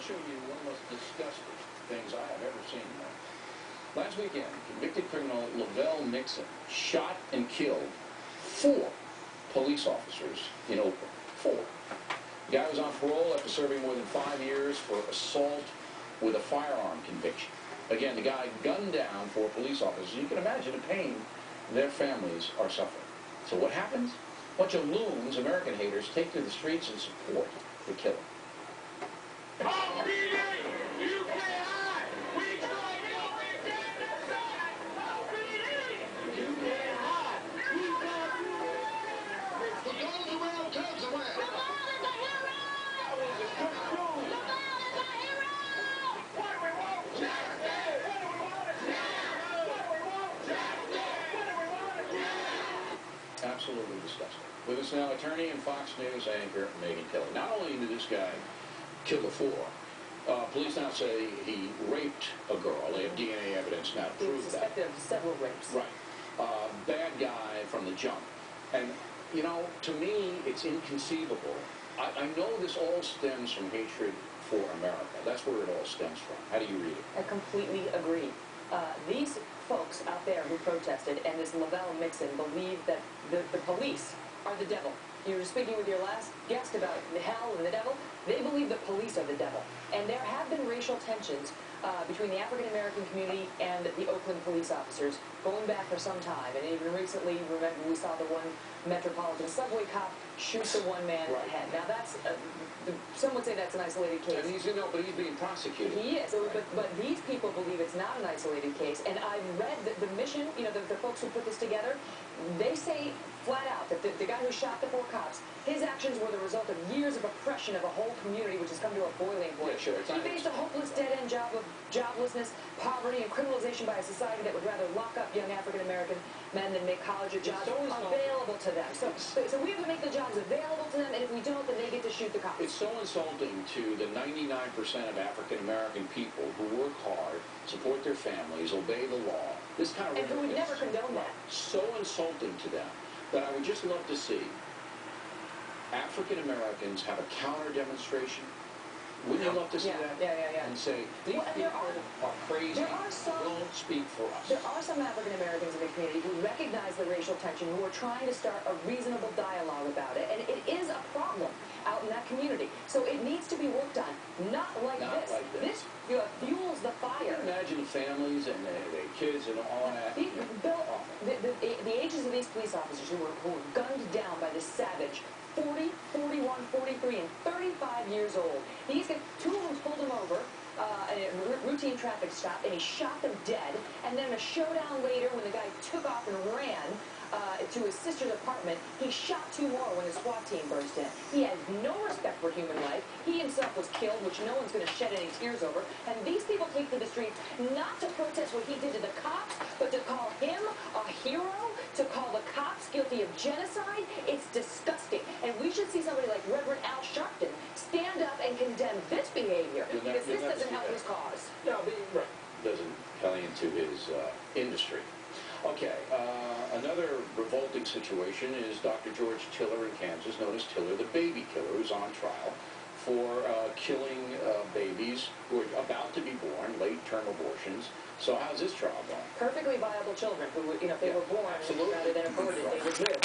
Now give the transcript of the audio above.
show you one of the most disgusting things I have ever seen. Last weekend, convicted criminal Lavelle Nixon shot and killed 4 police officers in Oakland. 4. The guy was on parole after serving more than 5 years for assault with a firearm conviction. Again, the guy gunned down 4 police officers. You can imagine the pain their families are suffering. So what happens? A bunch of loons, American haters, take to the streets and support the killer. Absolutely disgusting. With us now, attorney and Fox News anchor Megan Kelly. Not only did this guy kill the 4, police now say he raped a girl. They have DNA evidence now to prove that. Suspected of several rapes. Right. Bad guy from the jump. And, you know, to me, it's inconceivable. I know this all stems from hatred for America. That's where it all stems from. How do you read it? I completely agree. These folks out there who protested and this Lavelle Nixon believe that the police are the devil. You were speaking with your last guest about the hell and the devil. They believe the police are the devil. And there have been racial tensions between the African-American community and the Oakland police officers going back for some time. And even recently, remember, we saw the one Metropolitan subway cop shoot the one man in the head. Now that's, some would say that's an isolated case. And he's being prosecuted. He is, but these people believe it's not an isolated case. And I've read the mission, you know, the folks who put this together, they say flat out that the guy who shot the 4 cops, his actions were the result of years of oppression of a whole community which has come to a boiling point. Yeah, sure. He faced a hopeless dead-end job of joblessness, poverty, and criminalization by a society that would rather lock up young African-American men than make college jobs available to them. So we have to make the jobs available to them, and if we don't, then they get to shoot the cops. It's so insulting to the 99% of African-American people who work hard, support their families, obey the law. This kind of and who would never condone that. So insulting to them that I would just love to see African-Americans have a counter-demonstration. Wouldn't you love to see that? Yeah. And say, these people are crazy, don't speak for us. There are some African-Americans in the community who recognize the racial tension, who are trying to start a reasonable dialogue about it. And it is a problem out in that community. So it needs to be worked on, not like this. This fuels the fire. Can you imagine the families and the kids and all that? The ages of these police officers who were gunned down by this savage, 40, 41, 43, and 35 years old. These guys, 2 of them pulled him over in a routine traffic stop, and he shot them dead. And then in a showdown later, when the guy took off and ran to his sister's apartment, he shot 2 more when his SWAT team burst in. He had no respect for human life. He himself was killed, which no one's going to shed any tears over. And these people take to the streets not to protest what he did to the cops, but to call him a hero, to call the cops guilty of genocide. It's disgusting. And we should see somebody like Reverend Al Sharpton stand up and condemn this behavior, because this doesn't help his cause. No, but doesn't play into his industry. Okay, another revolting situation is Dr. George Tiller in Kansas, known as Tiller the baby killer, who's on trial for killing babies who are about to be born, late-term abortions. So how's this trial going? Perfectly viable children who, if they were born rather than aborted, they would live.